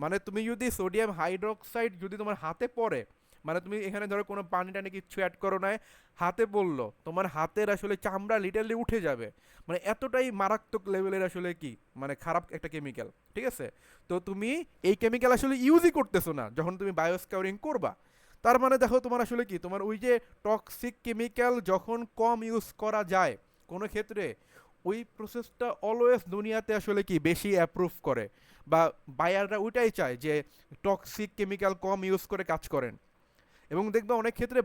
মানে তুমি যদি সোডিয়াম হাইড্রোক্সাইড যদি তোমার হাতে পড়ে, মানে তুমি এখানে ধরো কোনো পানি টানি কিচ্ছু অ্যাড করো নাই, হাতে পড়লো, তোমার হাতের আসলে চামড়া লিটারলি উঠে যাবে। মানে এতটাই মারাত্মক লেভেলের আসলে কি মানে খারাপ একটা কেমিক্যাল, ঠিক আছে? তো তুমি এই কেমিক্যাল আসলে ইউজই করতেছো না যখন তুমি বায়োস্কাউরিং করবা। তার মানে দেখো তোমার আসলে কি তোমার ওই যে টক্সিক কেমিক্যাল যখন কম ইউজ করা যায় কোনো ক্ষেত্রে, ওই প্রসেসটা অলওয়েজ দুনিয়াতে আসলে কি বেশি অ্যাপ্রুভ করে, বা বায়াররা ওইটাই চায় যে টক্সিক কেমিক্যাল কম ইউজ করে কাজ করেন। এবং দেখবে অনেক ক্ষেত্রে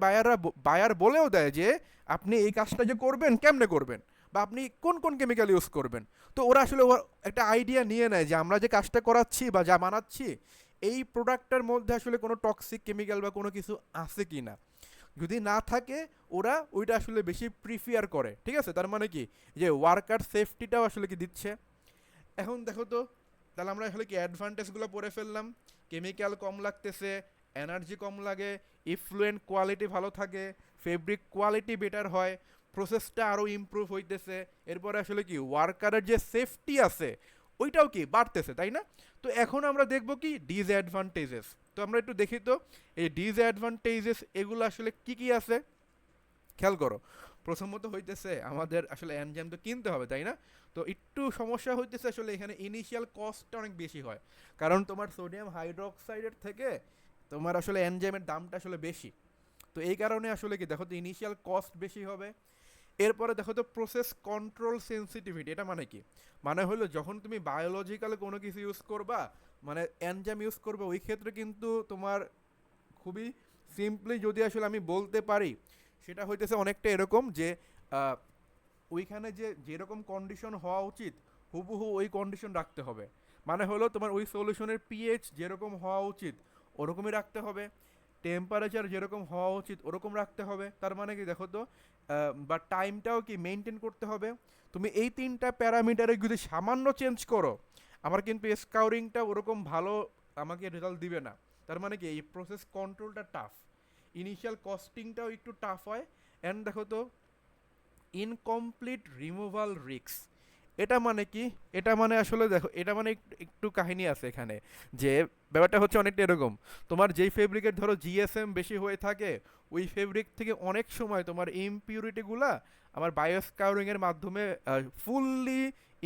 বায়ার বলেও দেয় যে আপনি এই কাজটা যে করবেন কেমনে করবেন, বা আপনি কোন কোন কেমিক্যাল ইউজ করবেন। তো ওরা আসলে একটা আইডিয়া নিয়ে নেয় যে আমরা যে কাজটা করাচ্ছি বা যা বানাচ্ছি এই প্রোডাক্টটার মধ্যে আসলে কোনো টক্সিক কেমিক্যাল বা কোনো কিছু আছে কি না। যদি না থাকে ওরা ওইটা আসলে বেশি প্রিফেয়ার করে, ঠিক আছে? তার মানে কি যে ওয়ার্কার সেফটিটাও আসলে কি দিচ্ছে। এখন দেখো তো, তাহলে আমরা আসলে কি অ্যাডভান্টেজগুলো পড়ে ফেললাম। কেমিক্যাল কম লাগতেছে, এনার্জি কম লাগে, ইফ্লুয়েন্ট কোয়ালিটি ভালো থাকে, ফেব্রিক কোয়ালিটি বেটার হয়, প্রসেসটা আরও ইমপ্রুভ হইতেছে। এরপরে আসলে কি ওয়ার্কারের যে সেফটি আছে ওইটাও কি বাড়তেছে, তাই না? তো এখন আমরা দেখব কি ডিসঅ্যাডভান্টেজেস। তো আমরা একটু দেখি তো এই ডিসঅ্যাডভান্টেজেস এগুলো আসলে কি কি আছে। খেয়াল করো, প্রথমত হইতেছে আমাদের আসলে এনজাইম তো কিনতে হবে, তাই না? তো একটু সমস্যা হইতেছে আসলে এখানে ইনিশিয়াল কস্টটা অনেক বেশি হয়, কারণ তোমার সোডিয়াম হাইড্রোক্সাইডের থেকে তোমার আসলে এনজাইমের দামটা আসলে বেশি। তো এই কারণে আসলে কি দেখো তো ইনিশিয়াল কস্ট বেশি হবে। এরপরে দেখো তো প্রসেস কন্ট্রোল সেন্সিটিভিটি, এটা মানে কি? মানে হলো যখন তুমি বায়োলজিক্যাল কোনো কিছু ইউজ করবা, মানে এনজাইম ইউজ করবে, ওই ক্ষেত্রে কিন্তু তোমার খুবই সিম্পলি যদি আসলে আমি বলতে পারি, সেটা হইতেছে অনেকটা এরকম যে আহ, ওইখানে যে যেরকম কন্ডিশন হওয়া উচিত হুবহু ওই কন্ডিশন রাখতে হবে। মানে হলো তোমার ওই সলিউশনের পিএইচ যেরকম হওয়া উচিত ওরকমই রাখতে হবে, টেম্পারেচার যেরকম হওয়া উচিত ওরকম রাখতে হবে। তার মানে কি দেখো তো, বা টাইমটাও কি মেনটেন করতে হবে। তুমি এই তিনটা প্যারামিটারে যদি সামান্য চেঞ্জ করো, আমার কিন্তু স্কাউরিংটা ওরকম ভালো আমাকে রেজাল্ট দিবে না। তার মানে কি এই প্রসেস কন্ট্রোলটা টাফ, ইনিশিয়াল কস্টিংটাও একটু টাফ হয়। অ্যান্ড দেখো তো ইনকমপ্লিট রিমুভাল রিক্স, এটা মানে কি? এটা মানে আসলে দেখো, এটা মানে একটু কাহিনী আছে এখানে। যে ব্যাপারটা হচ্ছে অনেকটা এরকম, তোমার যেই ফেব্রিকের ধরো জিএসএম বেশি হয়ে থাকে, ওই ফেব্রিক থেকে অনেক সময় তোমার ইমপিউরিটিগুলা আমার বায়োস্কাউরিংয়ের মাধ্যমে ফুললি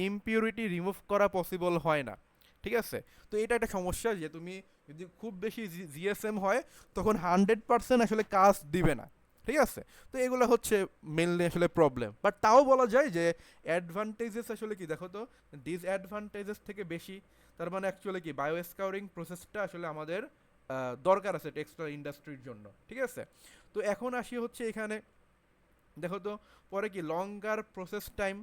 ইমপিউরিটি রিমুভ করা পসিবল হয় না, ঠিক আছে? তো এটা একটা সমস্যা যে তুমি যদি খুব বেশি জিএসএম হয় তখন 100% আসলে কাজ দিবে না, ঠিক আছে? তো এগুলো হচ্ছে মেনলি আসলে প্রবলেম। বাট তাও বলা যায় যে অ্যাডভান্টেজেস আসলে কি দেখো তো ডিসঅ্যাডভান্টেজেস থেকে বেশি। তার মানে অ্যাকচুয়ালি কি বায়ো স্কাউরিং প্রসেসটা আসলে আমাদের দরকার আছে টেক্সটাইল ইন্ডাস্ট্রির জন্য, ঠিক আছে? তো এখন আসি হচ্ছে এখানে দেখো তো পরে কি লঙ্গার প্রসেস টাইম,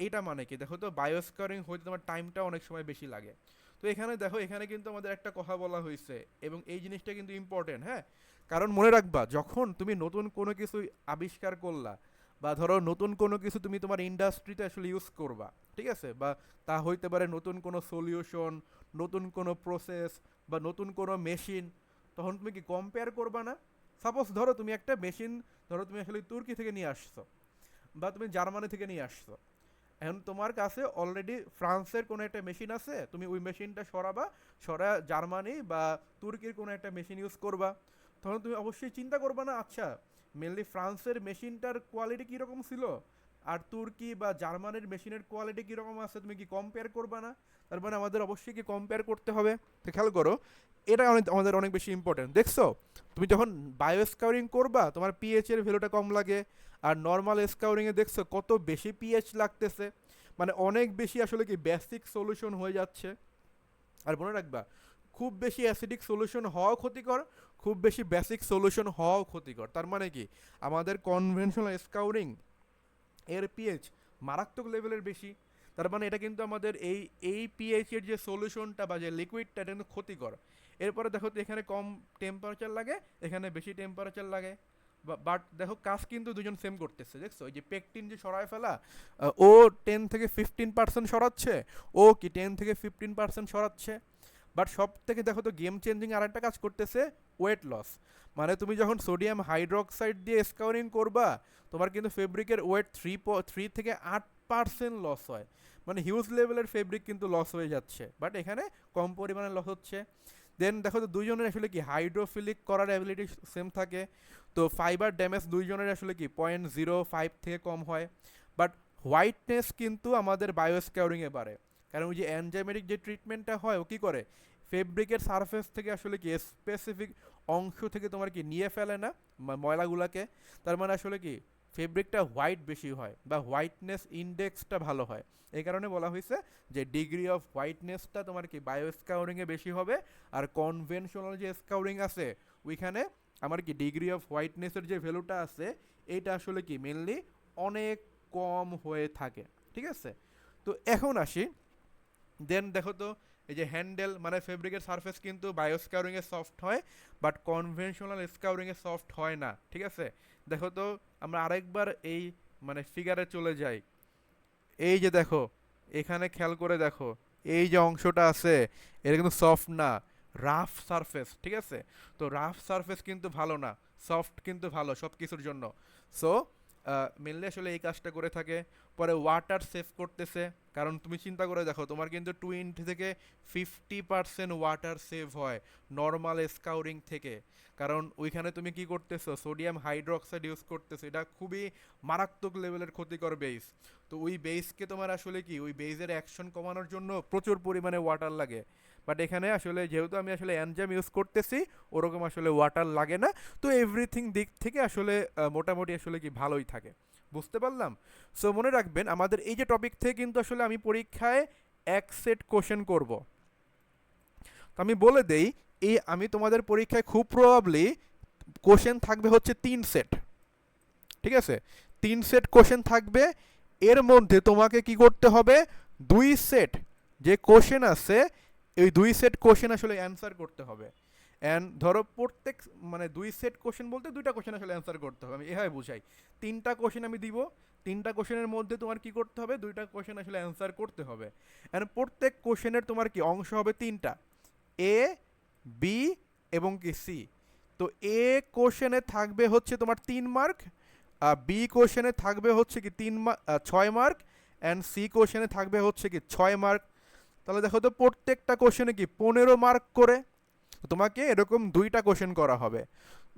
এইটা মানে কি দেখো তো বায়োস্কারিং হইতে তোমার টাইমটা অনেক সময় বেশি লাগে। তো এখানে দেখো এখানে কিন্তু আমাদের একটা কথা বলা হয়েছে, এবং এই জিনিসটা কিন্তু ইম্পর্টেন্ট, হ্যাঁ? কারণ মনে রাখবা যখন তুমি নতুন কোনো কিছু আবিষ্কার করলা, বা ধরো নতুন কোনো কিছু তুমি তোমার ইন্ডাস্ট্রিতে আসলে ইউজ করবা, ঠিক আছে? বা তা হইতে পারে নতুন কোনো সলিউশন, নতুন কোনো প্রসেস, বা নতুন কোনো মেশিন, তখন তুমি কি কম্পেয়ার করবা না? সাপোজ ধরো তুমি একটা মেশিন, ধরো তুমি আসলে তুর্কি থেকে নিয়ে আসছো, বা তুমি জার্মানি থেকে নিয়ে আসছো। এখন তোমার কাছে অলরেডি ফ্রান্সের কোনো একটা মেশিন আছে, তুমি ওই মেশিনটা সরাবা, সরা জার্মানি বা তুর্কির কোনো একটা মেশিন ইউজ করবা। তখন তুমি অবশ্যই চিন্তা করবা না, আচ্ছা মেনলি ফ্রান্সের মেশিনটার কোয়ালিটি কীরকম ছিল আর তুর্কি বা জার্মানির মেশিনের কোয়ালিটি কীরকম আছে, তুমি কি কম্পেয়ার করবা না? তার মানে আমাদের অবশ্যই কি কম্পেয়ার করতে হবে। তো খেয়াল করো, এটা আমাদের অনেক বেশি ইম্পর্টেন্ট। দেখছো, তুমি যখন বায়ো স্কাউরিং করবা তোমার পিএইচ এর ভ্যালুটা কম লাগে, আর নর্মাল স্কাউরিংয়ে দেখছো কত বেশি পিএইচ লাগতেছে, মানে অনেক বেশি আসলে কি বেসিক সলিউশন হয়ে যাচ্ছে। আর মনে রাখবা, খুব বেশি অ্যাসিডিক সলিউশন হওয়াও ক্ষতিকর, খুব বেশি বেসিক সলিউশন হওয়াও ক্ষতিকর। তার মানে কি আমাদের কনভেনশনাল স্কাউরিং এর পিএইচ মারাত্মক লেভেলের বেশি। তার মানে এটা কিন্তু আমাদের এই পিএইচ এর যে সলিউশনটা বা যে লিকুইডটা এটা কিন্তু ক্ষতিকর। এরপরে দেখো তো এখানে কম টেম্পারেচার লাগে, এখানে বেশি টেম্পারেচার লাগে, বাট দেখো কাজ কিন্তু দুজন সেম করতেছে। দেখছো ওই যে পেকটিন যে সরায় ফেলা, ও 10 থেকে 15% সরাচ্ছে, ও কি 10 থেকে 15% সরাচ্ছে। বাট সব থেকে দেখো তো গেম চেঞ্জিং আর একটা কাজ করতেছে, ওয়েট লস। মানে তুমি যখন সোডিয়াম হাইড্রোক্সাইড দিয়ে স্কাউরিং করবা, তোমার কিন্তু ফেব্রিকের ওয়েট 3 থেকে 8% লস হয়। মানে হিউজ লেভেলের ফেব্রিক কিন্তু লস হয়ে যাচ্ছে, বাট এখানে কম পরিমাণে লস হচ্ছে। দেন দেখো তো দুইজনের আসলে কি হাইড্রোফিলিক করার অ্যাবিলিটি সেম থাকে, তো ফাইবার ড্যামেজ দুইজনের আসলে কি 0.05 থেকে কম হয়। বাট হোয়াইটনেস কিন্তু আমাদের বায়োস্কিউরিংয়ে বাড়ে, কারণ ওই যে অ্যানজাইমেটিক যে ট্রিটমেন্টটা হয় ও কী করে ফেব্রিকের সারফেস থেকে আসলে কি স্পেসিফিক অংশ থেকে তোমার কি নিয়ে ফেলে না ময়লাগুলাকে, তার মানে আসলে কি ফেব্রিকটা হোয়াইট বেশি হয় বা হোয়াইটনেস ইন্ডেক্সটা ভালো হয়। এই কারণে বলা হয়েছে যে ডিগ্রি অফ হোয়াইটনেসটা তোমার কি বায়োস্কিউরিংয়ে বেশি হবে, আর কনভেনশনাল যে স্কাউরিং আছে ওইখানে আমার কি ডিগ্রি অফ হোয়াইটনেসের যে ভ্যালুটা আছে এইটা আসলে কি মেনলি অনেক কম হয়ে থাকে। ঠিক আছে, তো এখন আসি। দেন দেখো তো এই যে হ্যান্ডেল মানে ফেব্রিকের সারফেস কিন্তু বায়োস্কিউরিংয়ে সফট হয়, বাট কনভেনশনাল স্কাউরিংয়ে সফট হয় না। ঠিক আছে, দেখো তো আমরা আরেকবার এই মানে ফিগারে চলে যাই। এই যে দেখো এখানে খেয়াল করে দেখো, এই যে অংশটা আছে এটা কিন্তু সফট না, রাফ সারফেস। ঠিক আছে, তো রাফ সারফেস কিন্তু ভালো না, সফট কিন্তু ভালো সব কিছুর জন্য। সো মেনলি আসলে এই কাজটা করে থাকে। পরে ওয়াটার সেভ করতেছে, কারণ তুমি চিন্তা করে দেখো তোমার কিন্তু 20 থেকে 50% ওয়াটার সেভ হয় নর্মাল স্কাউরিং থেকে, কারণ ওইখানে তুমি কি করতেছো সোডিয়াম হাইড্রোক্সাইড ইউজ করতেছো, এটা খুবই মারাত্মক লেভেলের ক্ষতিকর বেস। তো ওই বেসকে তোমার আসলে কি ওই বেসের অ্যাকশন কমানোর জন্য প্রচুর পরিমাণে ওয়াটার লাগে, বাট এখানে আসলে যেহেতু আমি আসলে এনজাইম ইউজ করতেছি ওরকম আসলে ওয়াটার লাগে না। তো এভরিথিং দিক থেকে আসলে মোটামুটি আসলে কি ভালোই থাকে, বুঝতে পারলাম। সো মনে রাখবেন আমাদের এই যে টপিক থেকে কিন্তু আসলে আমি পরীক্ষায় এক সেট কোশ্চেন করব। তো আমি বলে দেই এই আমি তোমাদের পরীক্ষায় খুব প্রবাবলি কোশ্চেন থাকবে হচ্ছে 3 সেট। ঠিক আছে, 3 সেট কোশ্চেন থাকবে, এর মধ্যে তোমাকে কি করতে হবে 2 সেট যে কোশ্চেন আছে এই 2 সেট কোশ্চেন আসলে অ্যান্সার করতে হবে। অ্যান্ড ধরো প্রত্যেক মানে 2 সেট কোশ্চেন বলতে 2টা কোশ্চেন আসলে অ্যান্সার করতে হবে, আমি এভাবে বুঝাই। 3টা কোশ্চেন আমি দিব, 3টা কোশ্চেনের মধ্যে তোমার কি করতে হবে 2টা কোশ্চেন আসলে অ্যান্সার করতে হবে। অ্যান্ড প্রত্যেক কোশ্চেনের তোমার কি অংশ হবে 3টা, এ, বি এবং কি সি। তো এ কোশ্চেনে থাকবে হচ্ছে তোমার 3 মার্ক, বি কোশ্চেনে থাকবে হচ্ছে কি 6 মার্ক, অ্যান্ড সি কোশ্চেনে থাকবে হচ্ছে কি 6 মার্ক। তাহলে দেখো তো প্রত্যেকটা কোশ্চেনে কি 15 মার্ক করে। তোমাকে এরকম 2টা কোশ্চেন করা হবে,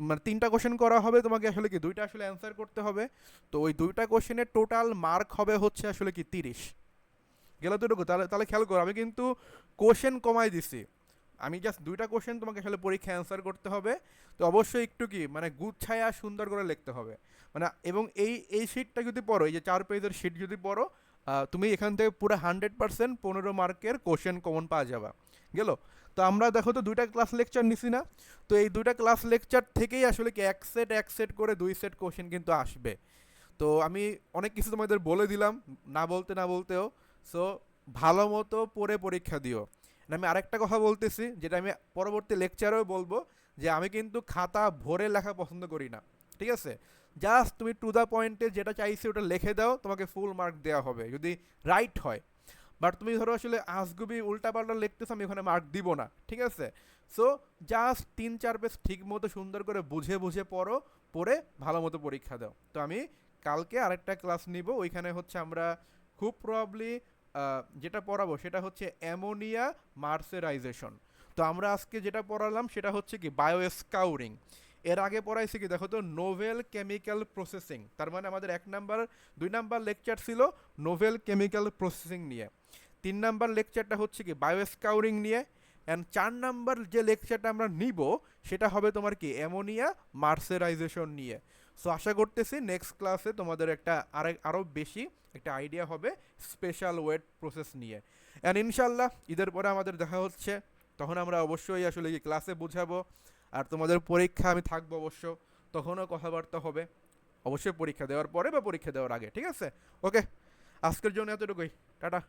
মানে 3টা কোশ্চেন করা হবে, তোমাকে আসলে কি 2টা আসলে অ্যান্সার করতে হবে। তো ওই 2টা কোশ্চেনের টোটাল মার্ক হবে হচ্ছে আসলে কি 30। গেল দুটোকে, তাহলে তাহলে খেয়াল করো আমি কিন্তু কোশ্চেন কমাই দিছি, আমি জাস্ট 2টা কোশ্চেন তোমাকে আসলে পরীক্ষায় অ্যান্সার করতে হবে। তো অবশ্যই একটু কি মানে গুছায়া সুন্দর করে লিখতে হবে মানে, এবং এই শিটটা যদি পড়ো এই যে 4 পেজের শিট যদি পড়ো তুমি এখান থেকে পুরো 100% 15 মার্কের কোশ্চেন কমন পাওয়া যাবে। গেল, তো আমরা দেখো তো 2টা ক্লাস লেকচার নিছি না, তো এই 2টা ক্লাস লেকচার থেকেই আসলে কি এক সেট করে 2 সেট কোশ্চেন কিন্তু আসবে। তো আমি অনেক কিছু তোমাদের বলে দিলাম না বলতেও। সো ভালো মতো পড়ে পরীক্ষা দিও। আর আমি আরেকটা কথা বলতেছি যেটা আমি পরবর্তী লেকচারেও বলবো, যে আমি কিন্তু খাতা ভরে লেখা পছন্দ করি না। ঠিক আছে, জাস্ট তুমি টু দ্য পয়েন্টে যেটা চাইছি ওটা লিখে দাও, তোমাকে ফুল মার্ক দেওয়া হবে যদি রাইট হয়। বাট তুমি ধরো আসলে আজগুবি উল্টাপাল্টা লিখতেছো, আমি ওখানে মার্ক দিব না। ঠিক আছে, সো জাস্ট 3-4 পেজ ঠিক মতো সুন্দর করে বুঝে বুঝে পড়ো, পড়ে ভালো মতো পরীক্ষা দাও। তো আমি কালকে আরেকটা ক্লাস নিব, ওইখানে হচ্ছে আমরা খুব প্রবাবলি যেটা পড়াবো সেটা হচ্ছে অ্যামোনিয়া মার্সেরাইজেশন। তো আমরা আজকে যেটা পড়ালাম সেটা হচ্ছে কি বায়োস্কাউরিং। এর আগে পড়াইছি কি দেখো তো নোভেল কেমিক্যাল প্রসেসিং, তার মানে আমাদের 1 নাম্বার 2 নাম্বার লেকচার ছিল নোভেল কেমিক্যাল প্রসেসিং নিয়ে, 3 নাম্বার লেকচারটা হচ্ছে কি বায়োস্কাউরিং নিয়ে, অ্যান্ড 4 নাম্বার যে লেকচারটা আমরা নিব সেটা হবে তোমার কি অ্যামোনিয়া মার্সেরাইজেশন নিয়ে। সো আশা করতেছি নেক্সট ক্লাসে তোমাদের একটা আরও বেশি একটা আইডিয়া হবে স্পেশাল ওয়েট প্রসেস নিয়ে। অ্যান্ড ইনশাল্লাহ ঈদের পরে আমাদের দেখা হচ্ছে, তখন আমরা অবশ্যই আসলে কি ক্লাসে বুঝাবো, আর তোমাদের পরীক্ষা আমি থাকবো অবশ্য, তখনও কথাবার্তা হবে অবশ্যই পরীক্ষা দেওয়ার পরে বা পরীক্ষা দেওয়ার আগে। ঠিক আছে, ওকে, আজকের জন্য এতটুকুই, টাটা।